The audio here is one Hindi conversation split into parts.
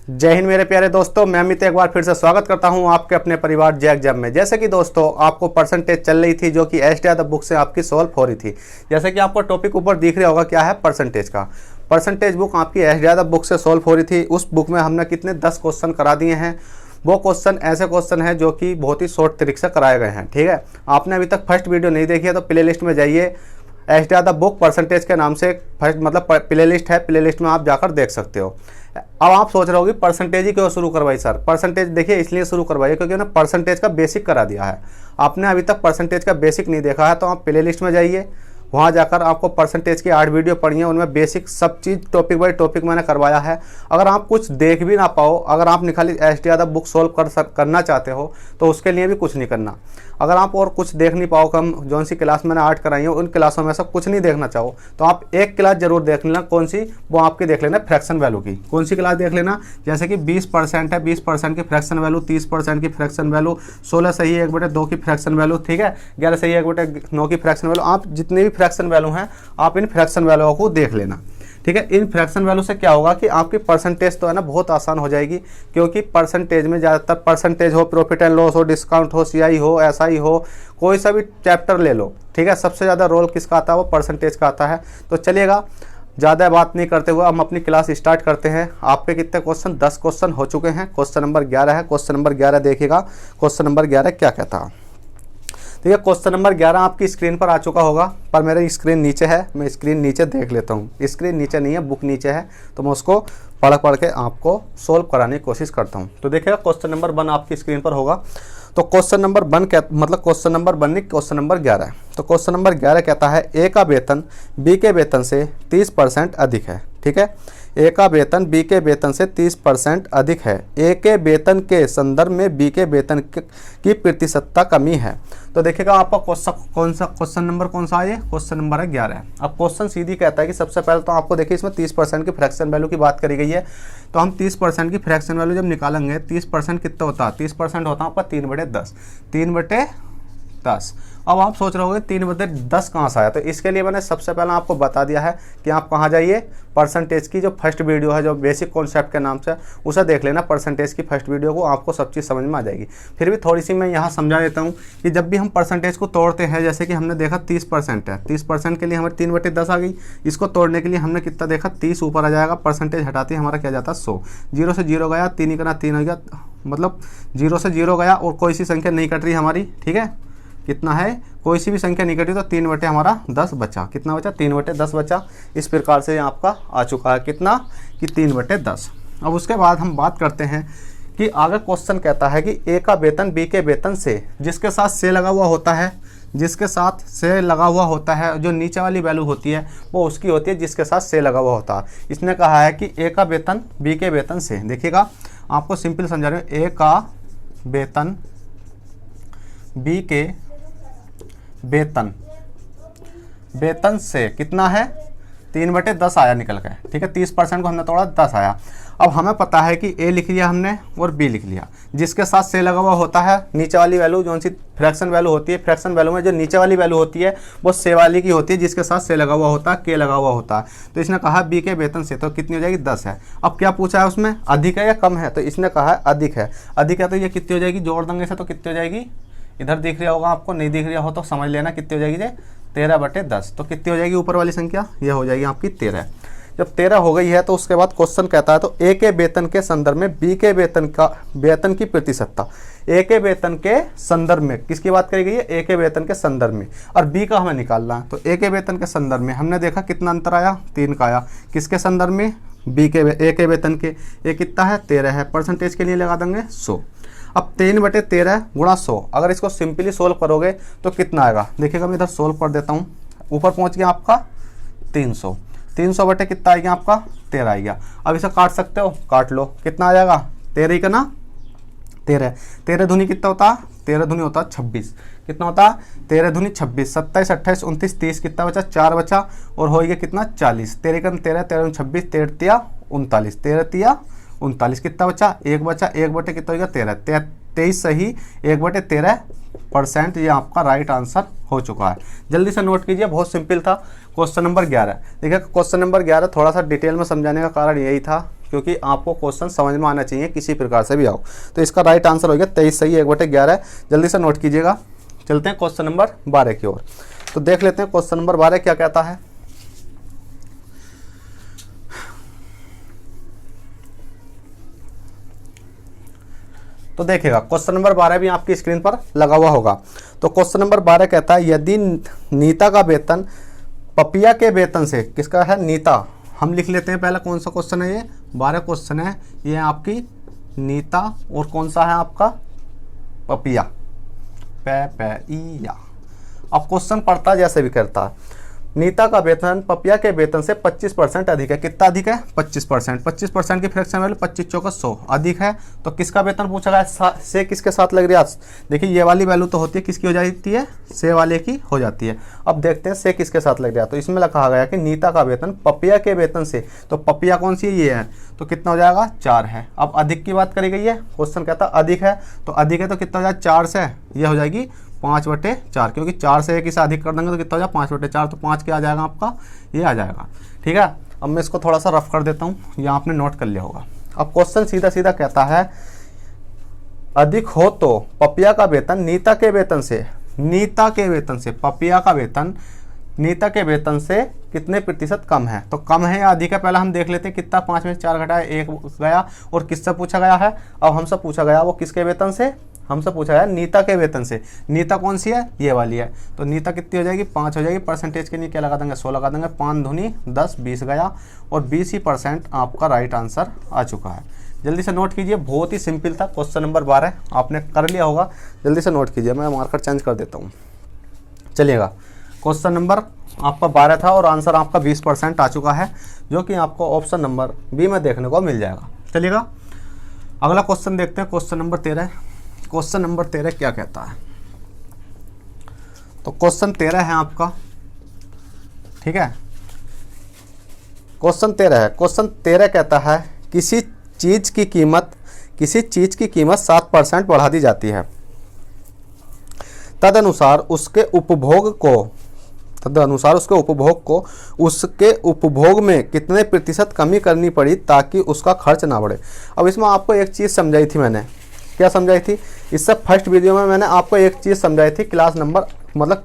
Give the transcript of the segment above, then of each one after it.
जय हिंद मेरे प्यारे दोस्तों, मैं अमित एक बार फिर से स्वागत करता हूं आपके अपने परिवार जैक जब में। जैसे कि दोस्तों आपको परसेंटेज चल रही थी जो कि एच डी बुक से आपकी सॉल्व हो रही थी। जैसे कि आपको टॉपिक ऊपर दिख रहा होगा क्या है, परसेंटेज का। परसेंटेज बुक आपकी एच डी बुक से सॉल्व हो रही थी। उस बुक में हमने कितने 10 क्वेश्चन करा दिए हैं। वो क्वेश्चन ऐसे क्वेश्चन हैं जो कि बहुत ही शॉर्ट तरीके से कराए गए हैं। ठीक है, आपने अभी तक फर्स्ट वीडियो नहीं देखी है तो प्ले लिस्ट में जाइए, एच डी बुक परसेंटेज के नाम से फर्स्ट मतलब प्ले लिस्ट है, प्ले लिस्ट में आप जाकर देख सकते हो। अब आप सोच रहे होगे परसेंटेज ही क्यों शुरू करवाई सर। परसेंटेज देखिए इसलिए शुरू करवाइए क्योंकि उन्होंने परसेंटेज का बेसिक करा दिया है। आपने अभी तक परसेंटेज का बेसिक नहीं देखा है तो आप प्ले लिस्ट में जाइए, वहाँ जाकर आपको परसेंटेज की 8 वीडियो पढ़ी है, उनमें बेसिक सब चीज़ टॉपिक बाय टॉपिक मैंने करवाया है। अगर आप कुछ देख भी ना पाओ, अगर आप खाली एच डी बुक सॉल्व करना चाहते हो तो उसके लिए भी कुछ नहीं करना। अगर आप और कुछ देख नहीं पाओ, कम जौन सी क्लास मैंने 8 कराई है उन क्लासों में से कुछ नहीं देखना चाहो तो आप एक क्लास जरूर देख लेना। कौन सी? वो आपकी देख लेना फ्रैक्शन वैल्यू की। कौन सी क्लास देख लेना? जैसे कि 20% है, 20% की फ्रैक्शन वैल्यू, 30% की फ्रैक्शन वैल्यू, 16 सही 1/2 की फ्रैक्शन वैल्यू, ठीक है, 11 सही 1/9 की फ्रैक्शन वैल्यू। आप जितनी भी फ्रैक्शन वैल्यू हैं आप इन फ्रैक्शन वैल्यू को देख लेना। ठीक है, इन फ्रैक्शन वैल्यू से क्या होगा कि आपकी परसेंटेज तो है ना बहुत आसान हो जाएगी। क्योंकि परसेंटेज में ज़्यादातर परसेंटेज हो, प्रॉफिट एंड लॉस हो, डिस्काउंट हो, सीआई हो, एसआई हो, कोई सा भी चैप्टर ले लो, ठीक है, सबसे ज़्यादा रोल किसका आता है? वो परसेंटेज का आता है। तो चलिएगा, ज़्यादा बात नहीं करते हुए हम अपनी क्लास स्टार्ट करते हैं। आपके कितने क्वेश्चन? 10 क्वेश्चन हो चुके हैं। क्वेश्चन नंबर 11 है। क्वेश्चन नंबर 11 देखिएगा। क्वेश्चन नंबर 11 क्या कहता है? तो ये क्वेश्चन नंबर 11 आपकी स्क्रीन पर आ चुका होगा, पर मेरी स्क्रीन नीचे है। मैं स्क्रीन नीचे देख लेता हूँ। स्क्रीन नीचे नहीं है, बुक नीचे है, तो मैं उसको पढ़ के आपको सोल्व कराने की कोशिश करता हूँ। तो देखिएगा क्वेश्चन नंबर 1 आपकी स्क्रीन पर होगा। तो क्वेश्चन नंबर 1 क्या मतलब क्वेश्चन नंबर 1 नहीं, क्वेश्चन नंबर 11 है। तो क्वेश्चन नंबर 11 कहता है ए का वेतन बी के वेतन से 30% अधिक है। ठीक है, ए का वेतन बी के वेतन से 30% अधिक है। ए के वेतन के संदर्भ में बी के वेतन की प्रतिशतता कमी है। तो देखिएगा आपका क्वेश्चन नंबर कौन सा है? क्वेश्चन नंबर है 11 है। अब क्वेश्चन सीधी कहता है कि सबसे पहले तो आपको देखिए इसमें 30% की फ्रैक्शन वैल्यू की बात करी गई है। तो हम 30% की फ्रैक्शन वैल्यू जब निकालेंगे, 30% कितना होता है? 30% होता है आपका 3/10। 3/10। अब आप सोच रहे होगे 3/10 कहाँ से आया? तो इसके लिए मैंने सबसे पहले आपको बता दिया है कि आप कहाँ जाइए, परसेंटेज की जो फर्स्ट वीडियो है जो बेसिक कॉन्सेप्ट के नाम से, उसे देख लेना। परसेंटेज की फर्स्ट वीडियो को आपको सब चीज़ समझ में आ जाएगी। फिर भी थोड़ी सी मैं यहाँ समझा देता हूँ कि जब भी हम परसेंटेज को तोड़ते हैं, जैसे कि हमने देखा 30% है, 30% के लिए हमारी 3/10 आ गई। इसको तोड़ने के लिए हमने कितना देखा? 30 ऊपर आ जाएगा, परसेंटेज हटाते हमारा क्या जाता है? 100। 0 से 0 गया, 3 का 3 हो गया, मतलब 0 से 0 गया और कोई सी संख्या नहीं कट रही हमारी। ठीक है, कितना है? कोई सी भी संख्या नहीं कटी तो 3/10 बचा। कितना बचा? 3/10 बचा। इस प्रकार से आपका आ चुका है कितना कि 3/10। अब उसके बाद हम बात करते हैं कि आगे क्वेश्चन कहता है कि ए का वेतन बी के वेतन से, जिसके साथ से लगा हुआ होता है, जिसके साथ से लगा हुआ होता है, जो नीचे वाली वैल्यू होती है वो उसकी होती है जिसके साथ से लगा हुआ होता है। इसने कहा है कि ए का वेतन बी के वेतन से, देखिएगा आपको सिंपल समझा रहे हो, ए का वेतन बी के वेतन से कितना है? 3/10 आया निकल के। ठीक है, 30% को हमने तोड़ा, 10 आया। अब हमें पता है कि ए लिख लिया हमने और बी लिख लिया। जिसके साथ से लगा हुआ होता है, नीचे वाली वैल्यू जो सी फ्रैक्शन वैल्यू होती है, फ्रैक्शन वैल्यू में जो नीचे वाली वैल्यू होती है वो से वाली की होती है, जिसके साथ से लगा हुआ होता है, के लगा हुआ होता है। तो इसने कहा बी के वेतन से, तो कितनी हो जाएगी? 10 है। अब क्या पूछा है उसमें? अधिक है या कम है? तो इसने कहा है अधिक है। अधिक है तो ये कितनी हो जाएगी? जोड़ देंगे से तो कितनी हो जाएगी? इधर दिख रहा होगा आपको, नहीं दिख रहा हो तो समझ लेना कितनी हो जाएगी? 13/10। तो कितनी हो जाएगी ऊपर वाली संख्या? यह हो जाएगी आपकी 13। जब 13 हो गई है तो उसके बाद क्वेश्चन कहता है तो ए के वेतन के संदर्भ में बी के वेतन की प्रतिशतता। ए के वेतन के संदर्भ में किसकी बात करी गई है? ए के वेतन के संदर्भ में, और बी का हमें निकालना है। तो ए के वेतन के संदर्भ में हमने देखा कितना अंतर आया? 3 का आया। किसके संदर्भ में? बी के ए के वेतन के। ए कितना है? 13 है। परसेंटेज के लिए लगा देंगे 100। अब 3/13 गुणा 100, अगर इसको सिंपली सोल्व करोगे तो कितना आएगा? देखिएगा मैं इधर सोल्व कर देता हूँ। ऊपर पहुँच गया आपका 300। 300 बटे कितना आएगा आपका? 13 आएगा। अब इसे काट सकते हो, काट लो। कितना आ जाएगा? 13 ही का ना, 13। 13 दूनी कितना होता? 13 दूनी होता 26। कितना होता? 13 दूनी 26। 27, 28, 29, 30 कितना बचा? 4 बचा और हो गया कितना? 40। 13 का 13, 13 26, 13 39, 13 39 कितना बचा? 1 बचा। 1 बटे कितना हो गया? 13। 23 सही 1/13%, ये आपका राइट आंसर हो चुका है। जल्दी से नोट कीजिए, बहुत सिंपल था। क्वेश्चन नंबर 11, देखिए क्वेश्चन नंबर 11 थोड़ा सा डिटेल में समझाने का कारण यही था क्योंकि आपको क्वेश्चन समझ में आना चाहिए किसी प्रकार से भी आओ। तो इसका राइट आंसर हो गया 23 सही 1/11। जल्दी से नोट कीजिएगा। चलते हैं क्वेश्चन नंबर 12 की ओर। तो देख लेते हैं क्वेश्चन नंबर 12 क्या कहता है। तो देखिएगा क्वेश्चन नंबर 12 भी आपकी स्क्रीन पर लगा हुआ होगा। तो क्वेश्चन नंबर 12 कहता है यदि नीता का वेतन पपिया के वेतन से, किसका है, नीता, हम लिख लेते हैं पहले कौन सा क्वेश्चन है, ये 12 क्वेश्चन है, ये आपकी नीता और कौन सा है आपका पपिया, पैया। अब क्वेश्चन पढ़ता जैसे भी करता, नीता का वेतन पपिया के वेतन से 25% अधिक है। कितना अधिक है, 25%। 25% की फ्रैक्शन वैल्यू 25 चौका 100 अधिक है। तो किसका वेतन पूछा गया, से किसके साथ लग रही है। देखिए ये वाली वैल्यू तो होती है किसकी हो जाती है, से वाले की हो जाती है। अब देखते हैं से किसके साथ लग रहा है। तो इसमें कहा गया कि नीता का वेतन पपिया के वेतन से, तो पपिया कौन सी है, ये है, तो कितना हो जाएगा 4 है। अब अधिक की बात करी गई है, क्वेश्चन कहता अधिक है, तो अधिक है तो कितना हो जाएगा 4 से, ये हो जाएगी 5/4, क्योंकि 4 से 1 इसे अधिक कर देंगे तो कितना हो जाएगा 5/4, तो 5 क्या आ जाएगा आपका, ये आ जाएगा। ठीक है, अब मैं इसको थोड़ा सा रफ कर देता हूँ, यहाँ आपने नोट कर लिया होगा। अब क्वेश्चन सीधा सीधा कहता है अधिक हो तो पपिया का वेतन नीता के वेतन से, नीता के वेतन से, पपिया का वेतन नीता के वेतन से कितने प्रतिशत कम है। तो कम है या अधिक है पहले हम देख लेते हैं कितना, 5 में 4 घटाए 1 गया, और किससे पूछा गया है, अब हमसे पूछा गया वो किसके वेतन से, हमसे पूछा गया नीता के वेतन से। नीता कौन सी है, ये वाली है, तो नीता कितनी हो जाएगी 5 हो जाएगी। परसेंटेज के लिए क्या लगा देंगे 100 लगा देंगे, 5 दूनी 10, 20 गया, और 20% आपका राइट आंसर आ चुका है। जल्दी से नोट कीजिए, बहुत ही सिंपल था क्वेश्चन नंबर 12, आपने कर लिया होगा। जल्दी से नोट कीजिए, मैं मार्कर चेंज कर देता हूँ। चलिएगा, क्वेश्चन नंबर आपका 12 था और आंसर आपका 20% आ चुका है, जो कि आपको ऑप्शन नंबर बी में देखने को मिल जाएगा। चलिएगा, अगला क्वेश्चन देखते हैं, क्वेश्चन नंबर 13। क्वेश्चन नंबर 13 क्या कहता है। तो क्वेश्चन 13 है आपका, ठीक है, क्वेश्चन 13 है। क्वेश्चन 13 कहता है किसी चीज की कीमत 7% बढ़ा दी जाती है, तदनुसार उसके उपभोग को उसके उपभोग में कितने प्रतिशत कमी करनी पड़ी ताकि उसका खर्च ना बढ़े। अब इसमें आपको एक चीज़ समझाई थी मैंने, क्या समझाई थी, इससे फर्स्ट वीडियो में मैंने आपको एक चीज़ समझाई थी, क्लास नंबर, मतलब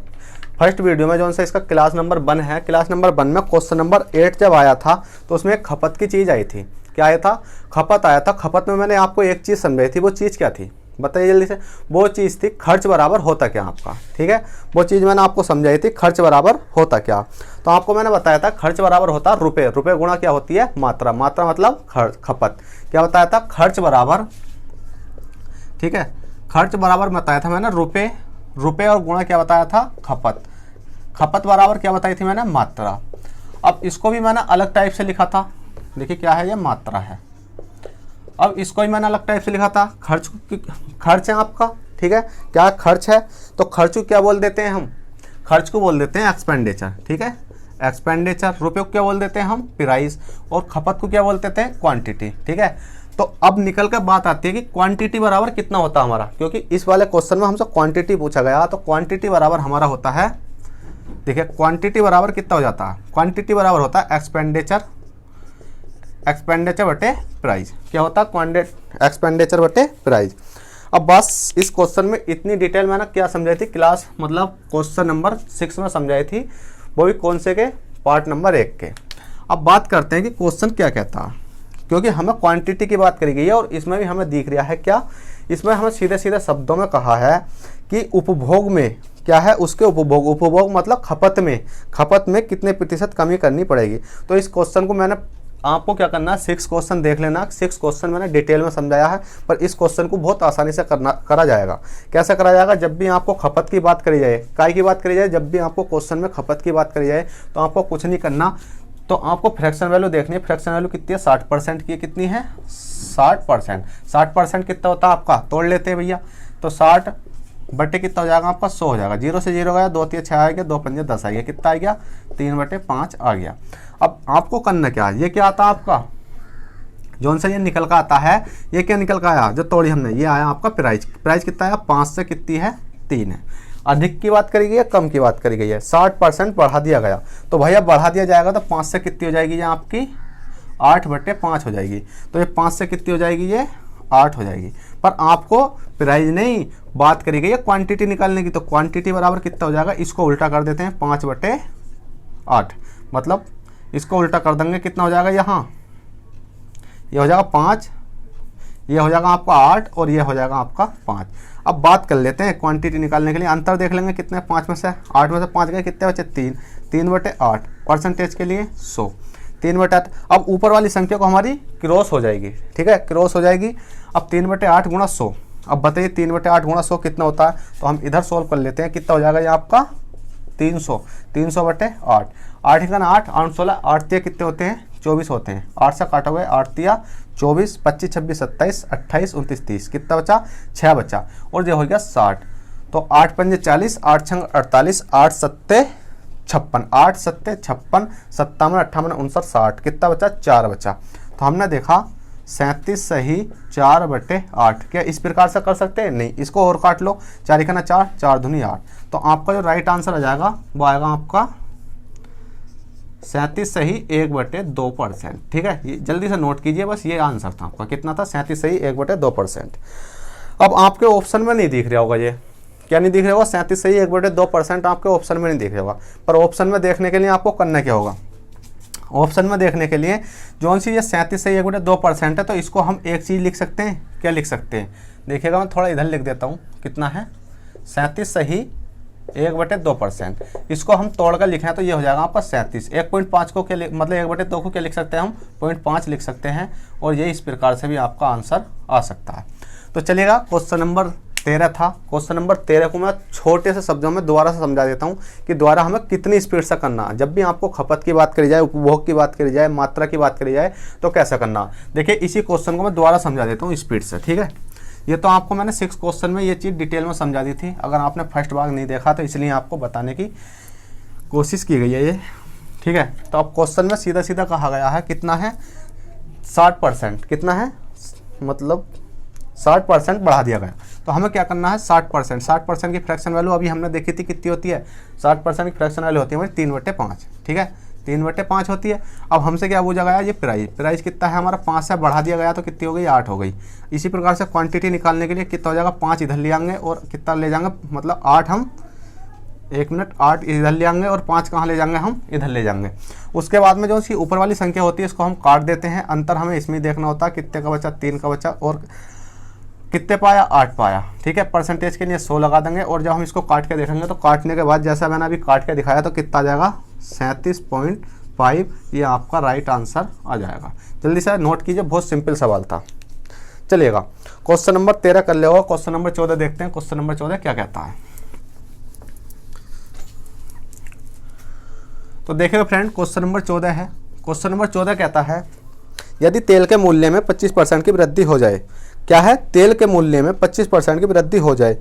फर्स्ट वीडियो में जो सा इसका क्लास नंबर 1 है, क्लास नंबर 1 में क्वेश्चन नंबर 8 जब आया था तो उसमें एक खपत की चीज़ आई थी। क्या आया था, खपत आया था। खपत में मैंने आपको एक चीज़ समझाई थी, वो चीज़ क्या थी बताइए जल्दी से। वो चीज़ थी खर्च बराबर होता क्या आपका, ठीक है, वो चीज़ मैंने आपको समझाई थी, खर्च बराबर होता क्या। तो आपको मैंने बताया था खर्च बराबर होता रुपये, रुपये गुणा क्या होती है मात्रा, मात्रा मतलब खपत। क्या बताया था, खर्च बराबर, ठीक है, खर्च बराबर बताया था मैंने रुपये, रुपये और गुणा क्या बताया था खपत, खपत बराबर क्या बताई थी मैंने मात्रा। अब इसको भी मैंने अलग टाइप से लिखा था, देखिए क्या है, ये मात्रा है। अब इसको ही मैंने अलग टाइप से लिखा था, खर्च है आपका, ठीक है, क्या खर्च है, तो खर्च को क्या बोल देते हैं हम, खर्च को बोल देते हैं एक्सपेंडिचर, ठीक है, एक्सपेंडिचर। रुपये को क्या बोल देते हैं हम प्राइस, और खपत को क्या बोलते थे क्वांटिटी, ठीक है। तो अब निकल कर बात आती है कि क्वांटिटी बराबर कितना होता है हमारा, क्योंकि इस वाले क्वेश्चन में हमसे क्वांटिटी पूछा गया, तो क्वांटिटी बराबर हमारा होता है, देखिए क्वांटिटी बराबर कितना हो जाता है, क्वांटिटी बराबर होता है एक्सपेंडिचर, एक्सपेंडिचर बटे प्राइस। क्या होता है एक्सपेंडिचर बटे प्राइस। अब बस इस क्वेश्चन में इतनी डिटेल मैंने क्या समझाई थी, क्लास मतलब क्वेश्चन नंबर 6 में समझाई थी, वो भी कौन से के, पार्ट नंबर 1 के। अब बात करते हैं कि क्वेश्चन क्या कहता है, क्योंकि हमें क्वांटिटी की बात करी गई है और इसमें भी हमें दिख रहा है क्या, इसमें हमें सीधे सीधे शब्दों में कहा है कि उपभोग में क्या है, उसके उपभोग, उपभोग मतलब खपत में कितने प्रतिशत कमी करनी पड़ेगी। तो इस क्वेश्चन को मैंने आपको क्या करना है, 6 क्वेश्चन देख लेना, 6 क्वेश्चन मैंने डिटेल में समझाया है, पर इस क्वेश्चन को बहुत आसानी से करा जाएगा। कैसे करा जाएगा, जब भी आपको खपत की बात करी जाए, काय की बात करी जाए, जब भी आपको क्वेश्चन में खपत की बात करी जाए तो आपको कुछ नहीं करना, तो आपको फ्रैक्शन वैल्यू देखनी है। फ्रैक्शन वैल्यू कितनी है 60% की, कितनी है 60%। 60% कितना होता है आपका, तोड़ लेते हैं भैया, तो 60 बटे कितना हो जाएगा आपका 100 हो जाएगा। 0 से 0 गया, 2 3 6 आ गया, 2 5 10 आ गया, कितना आ गया 3/5 आ गया। अब आपको करना क्या है, ये क्या आता है आपका जोन से ये निकल का आता है, ये क्या निकल का आया जो तोड़ी हमने, ये आया आपका प्राइस। प्राइस कितना आया, 5 से कितनी है, 3 है। अधिक की बात करी गई है, कम की बात करी गई है, 60% बढ़ा दिया गया। तो भैया बढ़ा दिया जाएगा तो 5 से कितनी हो जाएगी, ये आपकी 8/5 हो जाएगी। तो ये 5 से कितनी हो जाएगी, ये 8 हो जाएगी। पर आपको प्राइस नहीं बात करी गई है क्वांटिटी निकालने की। तो क्वांटिटी बराबर कितना हो जाएगा, इसको उल्टा कर देते हैं, 5/8। मतलब इसको उल्टा कर देंगे, कितना हो जाएगा, यहाँ ये हो जाएगा 5, ये हो जाएगा आपका 8 और ये हो जाएगा आपका 5। अब बात कर लेते हैं क्वांटिटी निकालने के लिए, अंतर देख लेंगे कितने, 5 में से 8 में से 5 गए, कितने बचे, 3। 3/8 परसेंटेज के लिए 100, 3/8। अब ऊपर वाली संख्या को हमारी क्रॉस हो जाएगी, ठीक है, क्रॉस हो जाएगी। अब 3/8 गुणा 100, अब बताइए 3/8 गुणा 100 कितना होता है। तो हम इधर सोल्व कर लेते हैं, कितना हो जाएगा ये आपका 300, 300/8। 8 का 8, 8 16, 8 कितने होते हैं, 24 होते हैं। 8 से काटा हुआ है, 8 तिया 24, 25 26 27 28 29 30, कितना बचा, 6 बचा। और ये हो गया 60। तो 8 पंजे 40, 8 छंग 48, 8 सत्ते 56, 8 सत्ते 56, 57 58 59 60, कितना बचा, 4 बचा। तो हमने देखा 37 सही 4/8। क्या इस प्रकार से कर सकते हैं, नहीं, इसको और काट लो, 4 का 4, 4 दूनी 8। तो आपका जो राइट आंसर आ जाएगा वो आएगा आपका 37 सही 1/2%। ठीक है, ये जल्दी से नोट कीजिए, बस ये आंसर था आपका, कितना था, 37 सही 1/2%। अब आपके ऑप्शन में नहीं दिख रहा होगा, ये क्या नहीं दिख रहा होगा, 37 सही 1/2% आपके ऑप्शन में नहीं दिख रहा होगा। पर ऑप्शन में देखने के लिए आपको करना क्या होगा, ऑप्शन में देखने के लिए जो सी ये 37 सही 1/2% है, तो इसको हम एक चीज़ लिख सकते हैं, क्या लिख सकते हैं, देखिएगा मैं थोड़ा इधर लिख देता हूँ, कितना है, 37 सही 1/2%। इसको हम तोड़कर लिखें तो ये हो जाएगा आपका 37। 1.5 को क्या मतलब 1/2 को क्या लिख सकते हैं हम, 0.5 लिख सकते हैं। और ये इस प्रकार से भी आपका आंसर आ सकता है। तो चलिएगा, क्वेश्चन नंबर 13 था। क्वेश्चन नंबर 13 को मैं छोटे से शब्दों में दोबारा से समझा देता हूँ कि द्वारा हमें कितनी स्पीड से करना है। जब भी आपको खपत की बात करी जाए, उपभोग की बात करी जाए, मात्रा की बात करी जाए, तो कैसा करना। देखिए, इसी क्वेश्चन को मैं दोबारा समझा देता हूँ स्पीड से, ठीक है। ये तो आपको मैंने 6 क्वेश्चन में ये चीज़ डिटेल में समझा दी थी। अगर आपने फर्स्ट भाग नहीं देखा तो इसलिए आपको बताने की कोशिश की गई है ये, ठीक है। तो अब क्वेश्चन में सीधा सीधा कहा गया है, कितना है, 60%, कितना है, मतलब 60% बढ़ा दिया गया। तो हमें क्या करना है, 60%, 60% की फ्रैक्शन वैल्यू अभी हमने देखी थी, कितनी होती है, 60% की फ्रैक्शन वैल्यू होती है हमारी 3/5, ठीक है, 3/5 होती है। अब हमसे क्या पूछा गया, ये प्राइस कितना है हमारा, 5 से बढ़ा दिया गया तो कितनी हो गई, 8 हो गई। इसी प्रकार से क्वांटिटी निकालने के लिए कितना हो जाएगा, 5 इधर ले आएंगे और कितना ले जाएंगे, मतलब 8 हम 1 मिनट 8 इधर ले आएंगे और 5 कहाँ ले जाएंगे, हम इधर ले जाएंगे। उसके बाद में जो सी ऊपर वाली संख्या होती है इसको हम काट देते हैं। अंतर हमें इसमें देखना होता है, कितने का बचा, 3 का बचा, और कितने पाया, 8 पाया, ठीक है। परसेंटेज के लिए 100 लगा देंगे। और जब हम इसको काट के देखेंगे तो काटने के बाद जैसा मैंने अभी काट के दिखाया तो कितना आ जाएगा, 37.5। ये आपका राइट आंसर आ जाएगा। जल्दी से नोट कीजिए, बहुत सिंपल सवाल था। चलिएगा, क्वेश्चन नंबर 13 कर ले होगा। क्वेश्चन नंबर 14 देखते हैं। क्वेश्चन नंबर 14 क्या कहता है, तो देखिएगा फ्रेंड, क्वेश्चन नंबर 14 है। क्वेश्चन नंबर 14 कहता है, यदि तेल के मूल्य में 25% की वृद्धि हो जाए, क्या है, तेल के मूल्य में 25% की वृद्धि हो जाए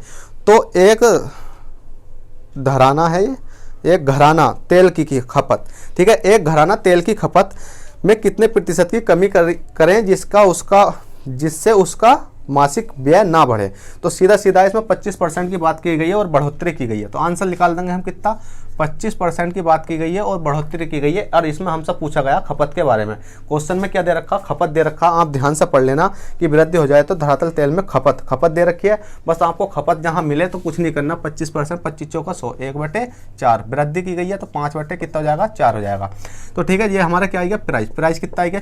तो एक घराना है, एक घराना तेल की खपत, ठीक है, एक घराना तेल की खपत में कितने प्रतिशत की कमी करें जिससे उसका मासिक व्यय ना बढ़े। तो सीधा सीधा इसमें 25% की बात की गई है और बढ़ोतरी की गई है। तो आंसर निकाल देंगे हम, कितना, 25% की बात की गई है और बढ़ोतरी की गई है। और इसमें हमसे पूछा गया खपत के बारे में। क्वेश्चन में क्या दे रखा, खपत दे रखा। आप ध्यान से पढ़ लेना कि वृद्धि हो जाए तो धरातल तेल में खपत दे रखी है। बस आपको खपत जहाँ मिले तो कुछ नहीं करना, 25%, 25 चौका 100, 1/4 वृद्धि की गई है तो 5 बटे कितना हो जाएगा, 4 हो जाएगा। तो ठीक है, ये हमारा क्या आएगा, प्राइस कितना आएगा,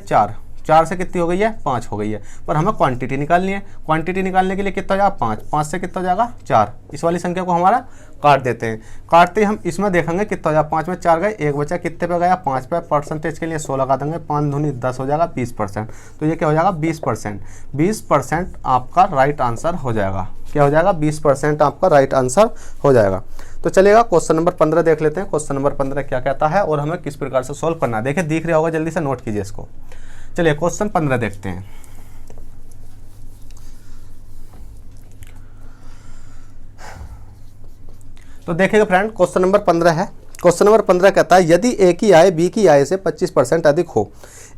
4 से कितनी हो गई है, 5 हो गई है। पर हमें क्वांटिटी निकालनी है। क्वांटिटी निकालने के लिए कितना हो जाएगा, 5 से कितना हो जाएगा, 4। इस वाली संख्या को हमारा काट देते हैं। काटते ही हम इसमें देखेंगे कितना हो जाएगा, 5 में 4 गए, 1 बचा, कितने पे गया, 5 पे। परसेंटेज के लिए 100 लगा देंगे, 5 दूनी 10 हो जाएगा, 20%। तो ये क्या हो जाएगा, 20%। 20% आपका राइट आंसर हो जाएगा। क्या हो जाएगा, 20% आपका राइट आंसर हो जाएगा। तो चलिएगा, क्वेश्चन नंबर 15 देख लेते हैं। क्वेश्चन नंबर 15 क्या कहता है और हमें किस प्रकार से सोल्व करना है। देखिए, दिख रहा होगा, जल्दी से नोट कीजिए इसको। चलिए, क्वेश्चन 15 देखते हैं। तो देखिएगा फ्रेंड, क्वेश्चन नंबर 15 है। क्वेश्चन नंबर 15 कहता है यदि ए की आय बी की आय से 25% अधिक हो,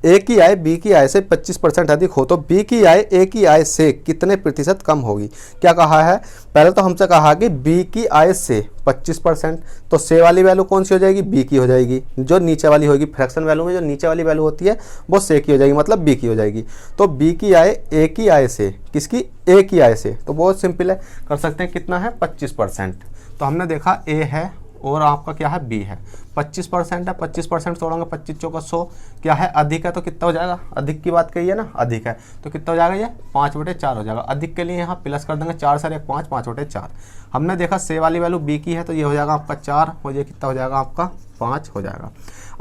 ए की आय बी की आय से 25% अधिक हो तो बी की आय ए की आय से कितने प्रतिशत कम होगी। क्या कहा है, पहले तो हमसे कहा कि बी की आय से 25%, तो से वाली वैल्यू कौन सी हो जाएगी, बी की हो जाएगी। जो नीचे वाली होगी फ्रैक्शन वैल्यू में जो नीचे वाली वैल्यू होती है वो से की हो जाएगी, मतलब बी की हो जाएगी। तो बी की आय ए की आय से, किसकी, ए की आय से, तो बहुत सिंपल है, कर सकते हैं कितना है 25%। तो हमने देखा ए है और आपका क्या है बी है, 25% है, 25% तोड़ेंगे 25 चौका 100, क्या है अधिक है तो कितना हो जाएगा, अधिक की बात कही है ना, अधिक है तो कितना हो जाएगा, ये 5/4 हो जाएगा। अधिक के लिए यहाँ प्लस कर देंगे, 4 सर 1 5, 5/4। हमने देखा से वाली वैल्यू बी की है तो ये हो जाएगा आपका 4, और ये कितना हो जाएगा आपका 5 हो जाएगा।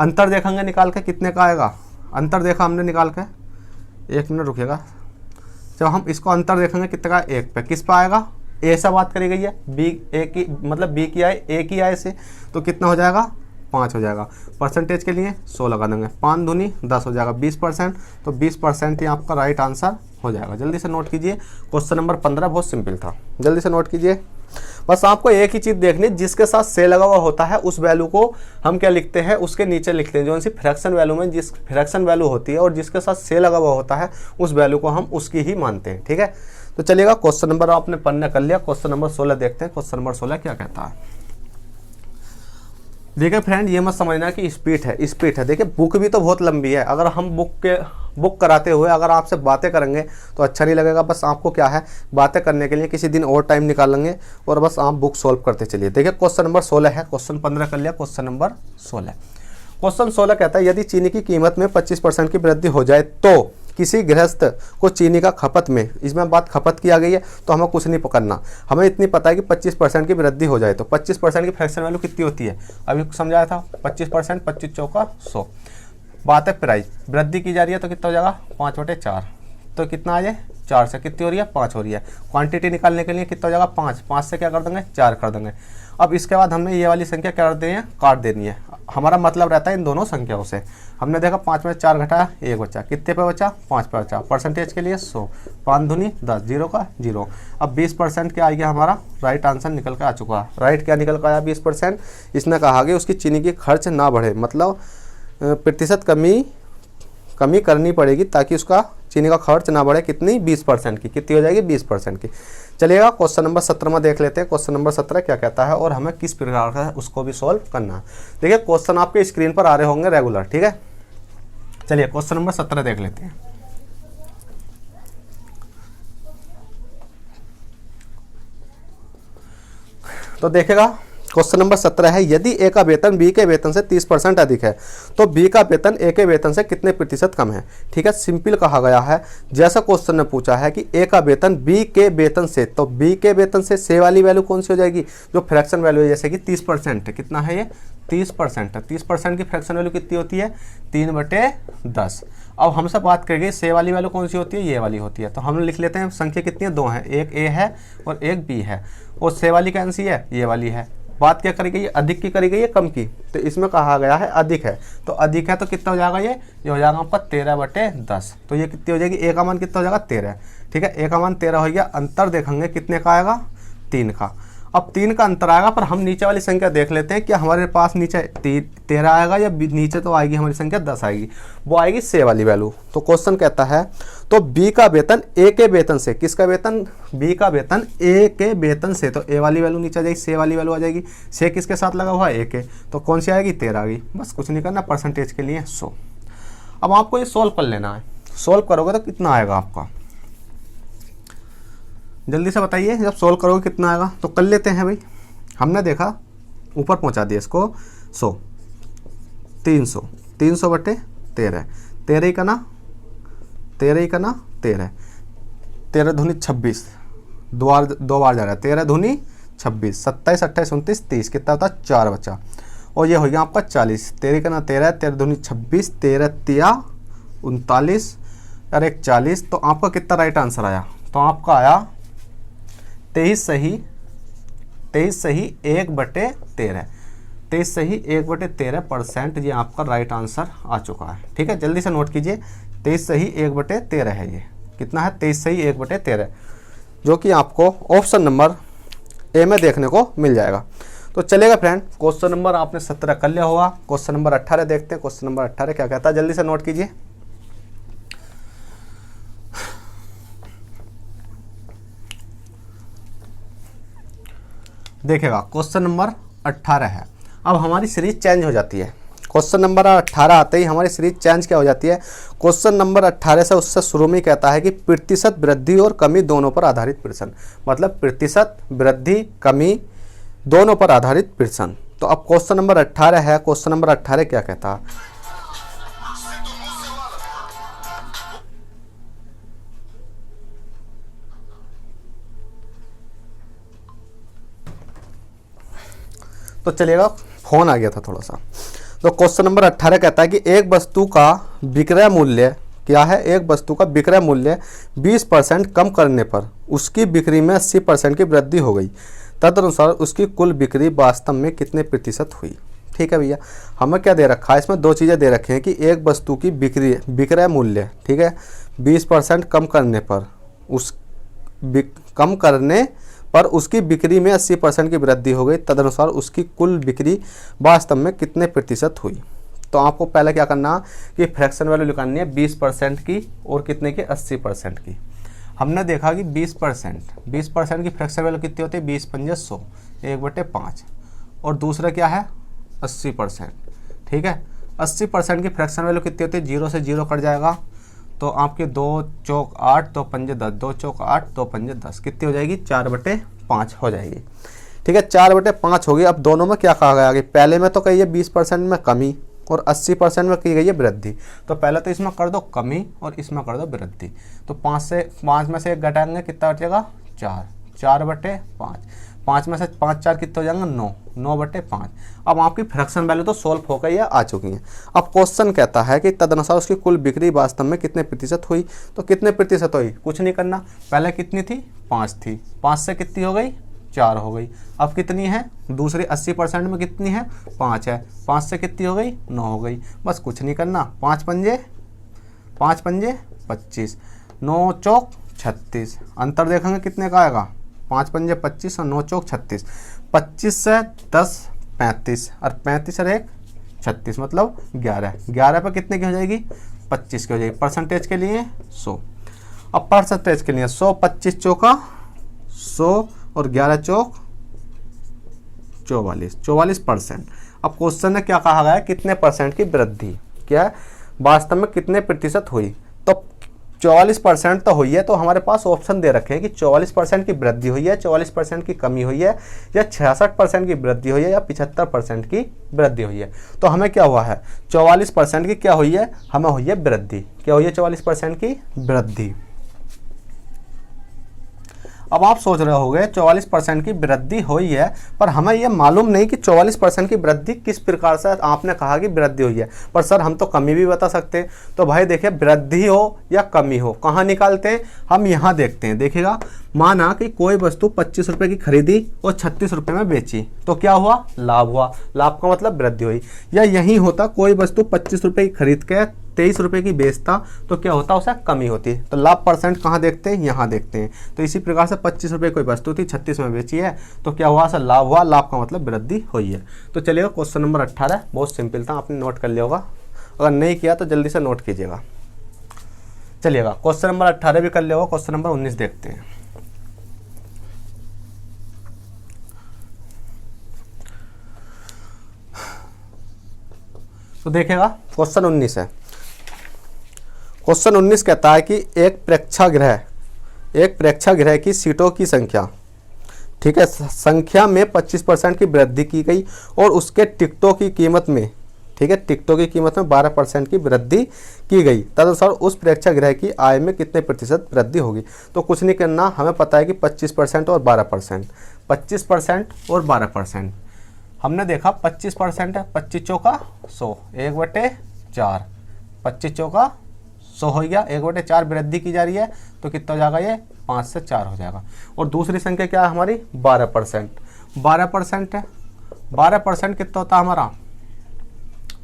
अंतर देखेंगे निकाल के कितने का आएगा, अंतर देखा हमने निकाल के, 1 मिनट रुकेगा, जब हम इसको अंतर देखेंगे कितने का, 1 पे, किस पे आएगा, ए से बात करी गई है, बी ए की मतलब बी की आय ए की आय से, तो कितना हो जाएगा 5 हो जाएगा। परसेंटेज के लिए 100 लगा देंगे, 5 दूनी 10 हो जाएगा, 20%, तो 20% ही आपका राइट आंसर हो जाएगा। जल्दी से नोट कीजिए, क्वेश्चन नंबर 15 बहुत सिंपल था, जल्दी से नोट कीजिए। बस आपको एक ही चीज़ देखनी, जिसके साथ से लगा हुआ होता है उस वैल्यू को हम क्या लिखते हैं, उसके नीचे लिखते हैं, जो सी फ्रैक्शन वैल्यू में जिस फ्रैक्शन वैल्यू होती है और जिसके साथ से लगा हुआ होता है उस वैल्यू को हम उसकी ही मानते हैं। ठीक है, तो चलिएगा क्वेश्चन नंबर आपने पढ़ना कर लिया, क्वेश्चन नंबर 16 देखते हैं। क्वेश्चन नंबर 16 क्या कहता है, देखिए फ्रेंड, ये मत समझना कि स्पीड है, स्पीड है। देखिए बुक भी तो बहुत लंबी है, अगर हम बुक कराते हुए अगर आपसे बातें करेंगे तो अच्छा नहीं लगेगा। बस आपको क्या है, बातें करने के लिए किसी दिन और टाइम निकालेंगे और बस आप बुक सॉल्व करते चलिए। देखिए क्वेश्चन नंबर 16 है, क्वेश्चन 15 कर लिया, क्वेश्चन नंबर 16। क्वेश्चन 16 कहता है यदि चीनी की कीमत में 25% की वृद्धि हो जाए तो किसी गृहस्थ को चीनी का खपत में, इसमें बात खपत की आ गई है तो हमें कुछ नहीं पकड़ना, हमें इतनी पता है कि 25% की वृद्धि हो जाए तो 25% की फ्रैक्शन वैल्यू कितनी होती है, अभी समझाया था 25%, 25 चौका 100। बात है प्राइस, वृद्धि की जा रही है तो कितना हो जाएगा 5/4, तो कितना आ जाए 4 से कितनी हो रही है 5 हो रही है। क्वांटिटी निकालने के लिए कितना हो जाएगा 5, 5 से क्या कर देंगे 4 कर देंगे। अब इसके बाद हमने ये वाली संख्या क्या कर देनी है, काट देनी है। हमारा मतलब रहता है इन दोनों संख्याओं से। हमने देखा 5 में 4 घटाया 1 बचा, कितने पे बचा 5 पे बचा। परसेंटेज के लिए 100, 5 दूनी 10, 0 का 0। अब 20% क्या आ गया, हमारा राइट आंसर निकल कर आ चुका है। राइट क्या निकल कर आया 20%, इसने कहा कि उसकी चीनी की खर्च ना बढ़े, मतलब प्रतिशत कमी करनी पड़ेगी ताकि उसका चीनी का खर्च ना बढ़े। कितनी 20% की, कितनी हो जाएगी 20% की। चलिएगा क्वेश्चन नंबर 17 में देख लेते हैं, क्वेश्चन नंबर 17 क्या कहता है और हमें किस प्रकार का है उसको भी सॉल्व करना है। देखिए क्वेश्चन आपके स्क्रीन पर आ रहे होंगे रेगुलर, ठीक है। चलिए क्वेश्चन नंबर 17 देख लेते हैं। तो देखेगा क्वेश्चन नंबर 17 है यदि ए का वेतन बी के वेतन से 30% अधिक है तो बी का वेतन ए के वेतन से कितने प्रतिशत कम है। ठीक है, सिंपल कहा गया है। जैसा क्वेश्चन ने पूछा है कि ए का वेतन बी के वेतन से, तो बी के वेतन से वाली वैल्यू कौन सी हो जाएगी, जो फ्रैक्शन वैल्यू है, जैसे कि 30% है। कितना है ये 30% है। 30% की फ्रैक्शन वैल्यू कितनी होती है 3/10। अब हमसे बात करेंगे से वाली वैल्यू कौन सी होती है, ये वाली होती है। तो हम लिख लेते हैं संख्या कितनी है, 2 है, एक ए है और एक बी है। और से वाली कौन सी है, ये वाली है। बात क्या करी गई है, अधिक की करी गई है कम की, तो इसमें कहा गया है अधिक है। तो अधिक है तो कितना हो जाएगा, ये हो जाएगा आपका 13/10। तो ये कितनी हो जाएगी, ए का मान कितना हो जाएगा 13। ठीक है, ए का मान 13 हो गया। अंतर देखेंगे कितने का आएगा, 3 का। अब 3 का अंतर आएगा, पर हम नीचे वाली संख्या देख लेते हैं कि हमारे पास नीचे 13 आएगा या नीचे तो आएगी हमारी संख्या 10 आएगी, वो आएगी से वाली वैल्यू। तो क्वेश्चन कहता है तो बी का वेतन ए के वेतन से, किसका वेतन, बी का वेतन ए के वेतन से, तो ए वाली वैल्यू नीचे आ जाएगी, से वाली वैल्यू आ जाएगी। से किसके साथ लगा हुआ है, ए के, तो कौन सी आएगी 13 आ गई। बस कुछ नहीं करना, परसेंटेज के लिए 100। अब आपको ये सॉल्व कर लेना है। सॉल्व करोगे तो कितना आएगा आपका, जल्दी से बताइए। जब सोल्व करोगे कितना आएगा, तो कर लेते हैं भाई। हमने देखा ऊपर पहुंचा दिया इसको 100, 300, 300/13, 13 ही का ना 13, 13 दूनी 26, दो बार जा रहा है, 13 दूनी 26, 27, 28, 29, 30, कितना होता है 4 बचा। और ये हो गया आपका 40, 13 का ना 13, 13 दूनी 26, 13 तिया 39 और 1 40। तो आपका कितना राइट आंसर आया, तो आपका आया 23 सही 1/13, 23 सही 1/13%। ये आपका राइट आंसर आ चुका है। ठीक है, जल्दी से नोट कीजिए, 23 सही 1/13 है। ये कितना है 23 सही 1/13, जो कि आपको ऑप्शन नंबर ए में देखने को मिल जाएगा। तो चलेगा फ्रेंड, क्वेश्चन नंबर आपने 17 कर लिया होगा। क्वेश्चन नंबर 18 देखते हैं। क्वेश्चन नंबर 18 क्या कहता है, जल्दी से नोट कीजिए। देखिएगा क्वेश्चन नंबर 18 है। अब हमारी सीरीज चेंज हो जाती है। क्वेश्चन नंबर 18 आते ही हमारी सीरीज चेंज क्या हो जाती है, क्वेश्चन नंबर 18 से उससे शुरू में कहता है कि प्रतिशत वृद्धि और कमी दोनों पर आधारित प्रश्न, मतलब प्रतिशत वृद्धि कमी दोनों पर आधारित प्रश्न। तो अब क्वेश्चन नंबर 18 है। क्वेश्चन नंबर 18 क्या कहता है, तो चलिएगा, फोन आ गया था थोड़ा सा। तो क्वेश्चन नंबर 18 कहता है कि एक वस्तु का विक्रय मूल्य क्या है, एक वस्तु का विक्रय मूल्य 20% कम करने पर उसकी बिक्री में 80% की वृद्धि हो गई, तदनुसार उसकी कुल बिक्री वास्तव में कितने प्रतिशत हुई। ठीक है भैया, हमें क्या दे रखा है, इसमें दो चीज़ें दे रखी हैं कि एक वस्तु की विक्रय मूल्य, ठीक है, 20% कम करने पर उसकी बिक्री में 80% की वृद्धि हो गई, तदनुसार उसकी कुल बिक्री वास्तव में कितने प्रतिशत हुई। तो आपको पहले क्या करना कि फ्रैक्शन वैल्यू निकालनी है 20% की और कितने की, 80% की। हमने देखा कि 20% की फ्रैक्शन वैल्यू कितनी होती है, 20 पंजे 100, 1/5। और दूसरा क्या है 80%। ठीक है, 80% की फ्रैक्शन वैल्यू कितनी होती है, 0 से 0 कट जाएगा तो आपके 2 चौक 8, 2 पंजे 10, 2 चौक 8, 2 पंजे 10, कितनी हो जाएगी, 4/5 हो जाएगी। ठीक है, 4/5 होगी। अब दोनों में क्या कहा गया कि पहले में तो कही है 20% में कमी और 80% में की गई है वृद्धि। तो पहले तो इसमें कर दो कमी और इसमें कर दो वृद्धि। तो 5 में से 1 घटाएंगे, कितना बचेगा, 4, 4/5। 5 में से 5 4 कितने हो जाएंगे, 9, 9/5। अब आपकी फ्रैक्शन वैल्यू तो सोल्व हो गई है, आ चुकी हैं। अब क्वेश्चन कहता है कि तदनुसार उसकी कुल बिक्री वास्तव में कितने प्रतिशत हुई। तो कितने प्रतिशत हुई, कुछ नहीं करना, पहले कितनी थी, 5 थी, 5 से कितनी हो गई, 4 हो गई। अब कितनी है, दूसरी 80% में कितनी है, 5 है, 5 से कितनी हो गई, 9 हो गई। बस कुछ नहीं करना, 5 पंजे 25, 9 चौक 36, अंतर देखेंगे कितने का आएगा, 5 पंजे 25 और 9 चौक 36, 25 से 10 35 और 35 और 1 36, मतलब 11, 11 पर कितने की हो जाएगी, 25 की हो जाएगी। परसेंटेज के लिए 100। अब परसेंटेज के लिए 100, 25 चौका 100 और 11 चौक 44%। अब क्वेश्चन में क्या कहा गया है, कितने परसेंट की वृद्धि, क्या है वास्तव में कितने प्रतिशत हुई। तो 44% तो हुई है, तो हमारे पास ऑप्शन दे रखे हैं कि 44% की वृद्धि हुई है, 44% की कमी हुई है, या 66% की वृद्धि हुई है, या 75% की वृद्धि हुई है। तो हमें क्या हुआ है, 44% की क्या हुई है, हमें हुई है वृद्धि। क्या हुई है, 44% की वृद्धि। अब आप सोच रहे होंगे 44% की वृद्धि हुई है, पर हमें यह मालूम नहीं कि 44% की वृद्धि किस प्रकार से आपने कहा कि वृद्धि हुई है। पर सर हम तो कमी भी बता सकते हैं। तो भाई देखिए, वृद्धि हो या कमी हो, कहाँ निकालते हैं हम, यहाँ देखते हैं। देखिएगा, माना कि कोई वस्तु 25 रुपये की खरीदी और 36 रुपये में बेची, तो क्या हुआ, लाभ हुआ। लाभ का मतलब वृद्धि हुई। या यही होता, कोई वस्तु 25 रुपये की खरीद के 23 रुपये की बेचता, तो क्या होता, उसे कमी होती। तो लाभ परसेंट कहाँ देखते हैं, यहाँ देखते हैं। तो इसी प्रकार से 25 रुपये कोई वस्तु थी, 36 में बेची है, तो क्या हुआ, सर लाभ हुआ। लाभ का मतलब वृद्धि हुई है। तो चलिएगा, क्वेश्चन नंबर 18 बहुत सिंपल था, आपने नोट कर लिया होगा। अगर नहीं किया तो जल्दी से नोट कीजिएगा। चलिएगा, क्वेश्चन नंबर 18 भी कर लिया होगा। क्वेश्चन नंबर 19 देखते हैं। तो देखिएगा, क्वेश्चन 19 है। क्वेश्चन 19 कहता है कि एक प्रेक्षागृह की सीटों की संख्या, ठीक है, संख्या में 25% की वृद्धि की गई और उसके टिकटों की कीमत में, ठीक है, टिकटों की कीमत में 12% की वृद्धि की गई, तदनुसार उस प्रेक्षागृह की आय में कितने प्रतिशत वृद्धि होगी। तो कुछ नहीं करना, हमें पता है कि 25% और 12%, 25% और 12%। हमने देखा 25% है, 25 चौका 100, 1/4, 25 चौका 100 हो गया, 1/4 वृद्धि की जा रही है, तो कितना हो जाएगा, ये 5 से 4 हो जाएगा। और दूसरी संख्या क्या है हमारी, 12%, 12% है। 12% कितना होता है हमारा,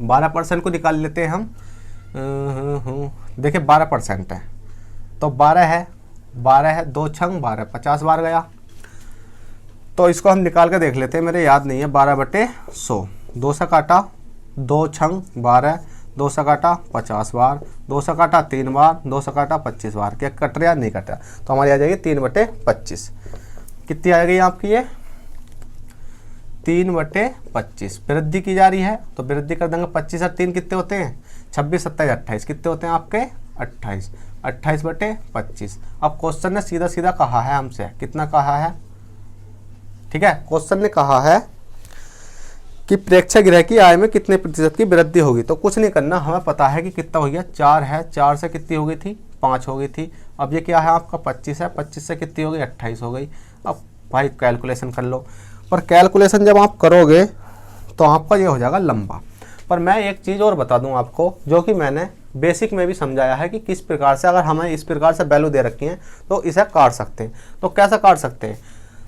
12% को निकाल लेते हैं हम। देखिए 12% है, तो 12 है, 2 छंग 12, 50 बार गया। तो इसको हम निकाल के देख लेते हैं, मेरे याद नहीं है। 12/100, 2 से काटा 2 छंग 12, 2 से काटा 50 बार, 2 से काटा 3 बार, 2 से काटा 25 बार। क्या कट रहा नहीं कट रहा, तो हमारी आ जाएगी 3/25। कितनी आ गई आपकी ये 3/25। वृद्धि की जा रही है तो वृद्धि कर देंगे। 25 और 3 कितने होते हैं 26, 27, 28 कितने होते हैं आपके 28, 28/25। अब क्वेश्चन ने सीधा सीधा कहा है हमसे, कितना कहा है, ठीक है। क्वेश्चन ने कहा है कि प्रेक्षागृह की आय में कितने प्रतिशत की वृद्धि होगी। तो कुछ नहीं करना, हमें पता है कि कितना हो गया 4 है, 4 से कितनी हो गई थी 5 हो गई थी। अब ये क्या है आपका 25 है, 25 से कितनी हो गई 28 हो गई। अब भाई कैलकुलेशन कर लो, पर कैलकुलेशन जब आप करोगे तो आपका ये हो जाएगा लंबा। पर मैं एक चीज़ और बता दूं आपको, जो कि मैंने बेसिक में भी समझाया है कि किस प्रकार से अगर हमें इस प्रकार से वैल्यू दे रखी है तो इसे काट सकते हैं। तो कैसे काट सकते हैं,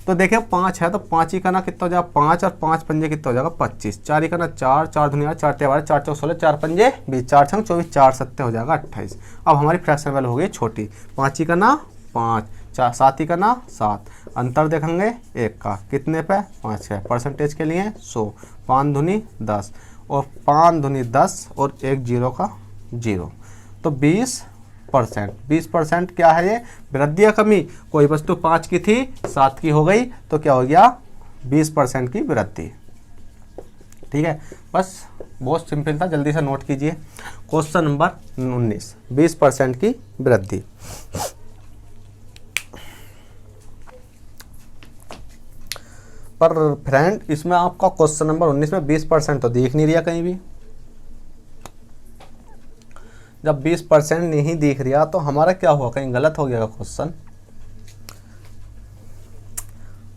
तो देखिए 5 है तो 5 ही का ना कितना हो जाएगा 5 और 5 पंजे कितना हो जाएगा 25, 4 ही का ना 4, 4 दुनिया 4 12, 4 4 16, 4 पंजे 20, 4 छंग 24, 4 सत्ते हो जाएगा 28। अब हमारी फ्रैक्शन वैल्यू हो गई छोटी, 5 ही का ना 5, 7 ही का ना 7, अंतर देखेंगे 1 का, कितने पे 5 है। परसेंटेज के लिए 100, 5 दूनी 10 और 5 दूनी 10 और 1 0 का 0, तो 20%। 20% क्या है ये वृद्धि या कमी। कोई वस्तु 5 की थी 7 की हो गई तो क्या हो गया 20% की वृद्धि, ठीक है। बस बहुत सिंपल था, जल्दी से नोट कीजिए। क्वेश्चन नंबर 19, 20% की वृद्धि। पर फ्रेंड इसमें आपका क्वेश्चन नंबर 19 में 20% तो दिख नहीं रहा कहीं भी। जब 20% नहीं दिख रहा तो हमारा क्या हुआ, कहीं गलत हो गया क्वेश्चन।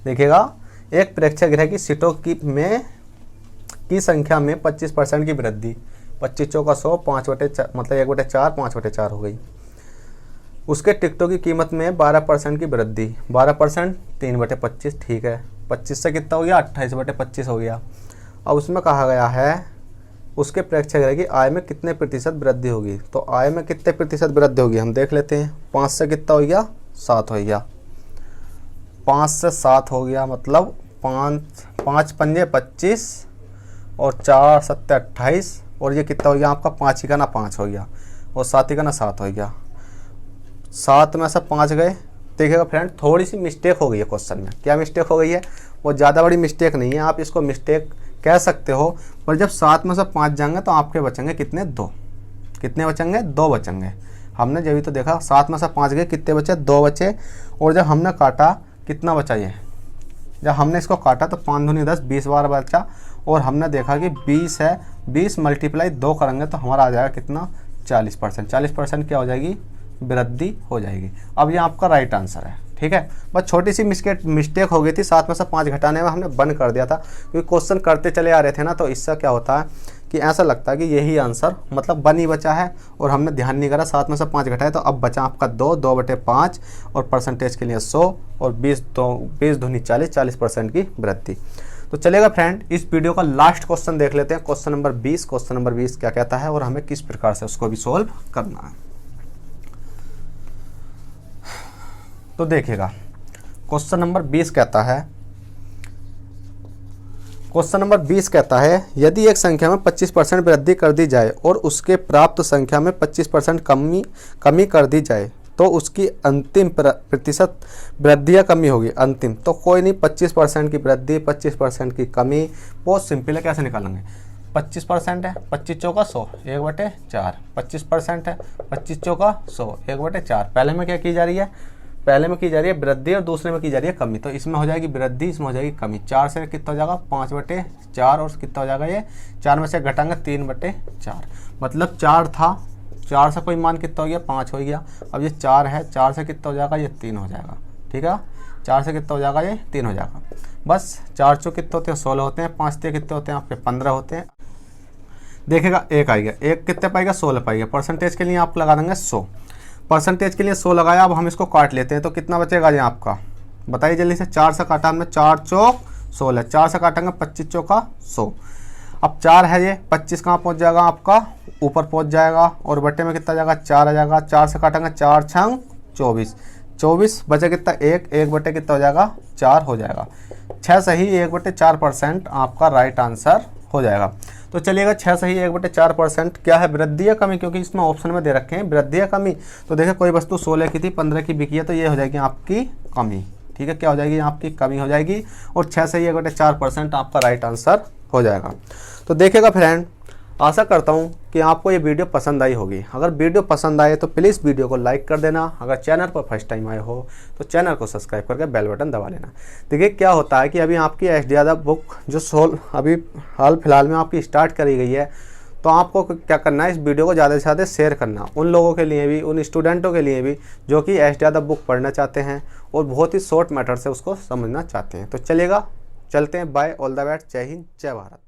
देखिएगा, एक प्रेक्षागृह की सीटों की संख्या में 25% की वृद्धि, 25 चौका 100, 5/4 मतलब 1/4, 5/4 हो गई। उसके टिकटों की कीमत में 12% की वृद्धि, 12% 3/25, ठीक है। 25 से कितना हो गया 28/25 हो गया। अब उसमें कहा गया है उसके प्रेक्षागृह की आय में कितने प्रतिशत वृद्धि होगी। तो आय में कितने प्रतिशत वृद्धि होगी हम देख लेते हैं। 5 से कितना हो गया 7 हो गया, 5 से 7 हो गया, मतलब 5 पंजे 25 और 4 सत्ते 28 और ये कितना हो गया आपका 5 ही का ना 5 हो गया और 7 ही का ना 7 हो गया। 7 में से 5 गए। देखिएगा फ्रेंड, थोड़ी सी मिस्टेक हो गई है क्वेश्चन में। क्या मिस्टेक हो गई है, वो ज़्यादा बड़ी मिस्टेक नहीं है, आप इसको मिस्टेक कह सकते हो। पर जब 7 में से 5 जाएंगे तो आपके बचेंगे कितने 2, कितने बचेंगे 2 बचेंगे। हमने जब भी तो देखा 7 में से 5 गए कितने बचे 2 बचे। और जब हमने काटा कितना बचा, ये जब हमने इसको काटा तो 5 दूनी 10, 20 बार बचा। और हमने देखा कि 20 है, 20 मल्टीप्लाई 2 करेंगे तो हमारा आ जाएगा कितना 40%। 40% क्या हो जाएगी वृद्धि हो जाएगी। अब ये आपका राइट आंसर है, ठीक है। बस छोटी सी मिस्टेक हो गई थी, 7 में से 5 घटाने में हमने बंद कर दिया था क्योंकि क्वेश्चन करते चले आ रहे थे ना, तो इससे क्या होता है कि ऐसा लगता है कि यही आंसर मतलब बन ही बचा है और हमने ध्यान नहीं करा। 7 में से 5 घटाए तो अब बचा आपका 2/5 और परसेंटेज के लिए 100 और 20 दूनी 40, 40% की वृद्धि। तो चलेगा फ्रेंड, इस वीडियो का लास्ट क्वेश्चन देख लेते हैं, क्वेश्चन नंबर 20। क्वेश्चन नंबर 20 क्या कहता है और हमें किस प्रकार से उसको भी सोल्व करना है। तो देखिएगा, क्वेश्चन नंबर 20 कहता है, क्वेश्चन नंबर 20 कहता है यदि एक संख्या में 25% वृद्धि कर दी जाए और उसके प्राप्त संख्या में 25% कमी कर दी जाए तो उसकी अंतिम प्रतिशत वृद्धि या कमी होगी। अंतिम तो कोई नहीं, 25% की वृद्धि 25% की कमी, बहुत सिंपल है। कैसे निकालेंगे, 25% है 25 चौका 100 1/4, 25% है 25 चौका 100 1/4। पहले में क्या की जा रही है, पहले में की जा रही है वृद्धि और दूसरे में की जा रही है कमी। तो इसमें हो जाएगी वृद्धि, इसमें हो जाएगी कमी। 4 से कितना हो जाएगा 5/4 और कितना हो जाएगा ये 4 में से घटाएंगे 3/4, मतलब 4 था, 4 से कोई मान कितना हो गया 5 हो गया। अब ये 4 है, 4 से कितना हो जाएगा ये 3 हो जाएगा, ठीक है। 4 से कितना हो जाएगा ये 3 हो जाएगा। बस 4 चौ कितने होते हैं 16 होते हैं, 5 ते कितने होते हैं आपके 15 होते हैं। देखिएगा 1 आएगा, 1 कितने पाएगा 16 पाएगा। परसेंटेज के लिए आप लगा देंगे 100, परसेंटेज के लिए 100 लगाया। अब हम इसको काट लेते हैं तो कितना बचेगा ये आपका, बताइए जल्दी से। 4 से काटा हमने, 4 चौक 16, 4 से काटेंगे 25 चौका 100। अब 4 है ये, 25 कहाँ पहुँच जाएगा आपका ऊपर पहुँच जाएगा और बट्टे में कितना जाएगा 4 आ जाएगा। 4 से काटेंगे 4 छंग 24, 24 बचे कितना 1 बटे कितना हो जाएगा 4 हो जाएगा। 6 सही 1/4% आपका राइट आंसर हो जाएगा। तो चलिएगा 6 सही 1/4% क्या है, वृद्धि या कमी, क्योंकि इसमें ऑप्शन में दे रखे हैं वृद्धि या कमी। तो देखिए कोई वस्तु 16 की थी 15 की बिकी है, तो ये हो जाएगी आपकी कमी। ठीक है, क्या हो जाएगी, आपकी कमी हो जाएगी। और 6 सही 1/4% आपका राइट आंसर हो जाएगा। तो देखिएगा फ्रेंड, आशा करता हूँ कि आपको ये वीडियो पसंद आई होगी। अगर वीडियो पसंद आए तो प्लीज़ वीडियो को लाइक कर देना। अगर चैनल पर फर्स्ट टाइम आए हो तो चैनल को सब्सक्राइब करके बेल बटन दबा लेना। देखिए क्या होता है कि अभी आपकी एसडीआरएफ बुक जो सोल्व अभी हाल फिलहाल में आपकी स्टार्ट करी गई है, तो आपको क्या करना है, इस वीडियो को ज़्यादा से ज़्यादा शेयर करना उन लोगों के लिए भी, उन स्टूडेंटों के लिए भी जो कि एसडीआरएफ बुक पढ़ना चाहते हैं और बहुत ही शॉर्ट मेथड से उसको समझना चाहते हैं। तो चलिएगा, चलते हैं। बाय, ऑल द बेस्ट, जय हिंद, जय भारत।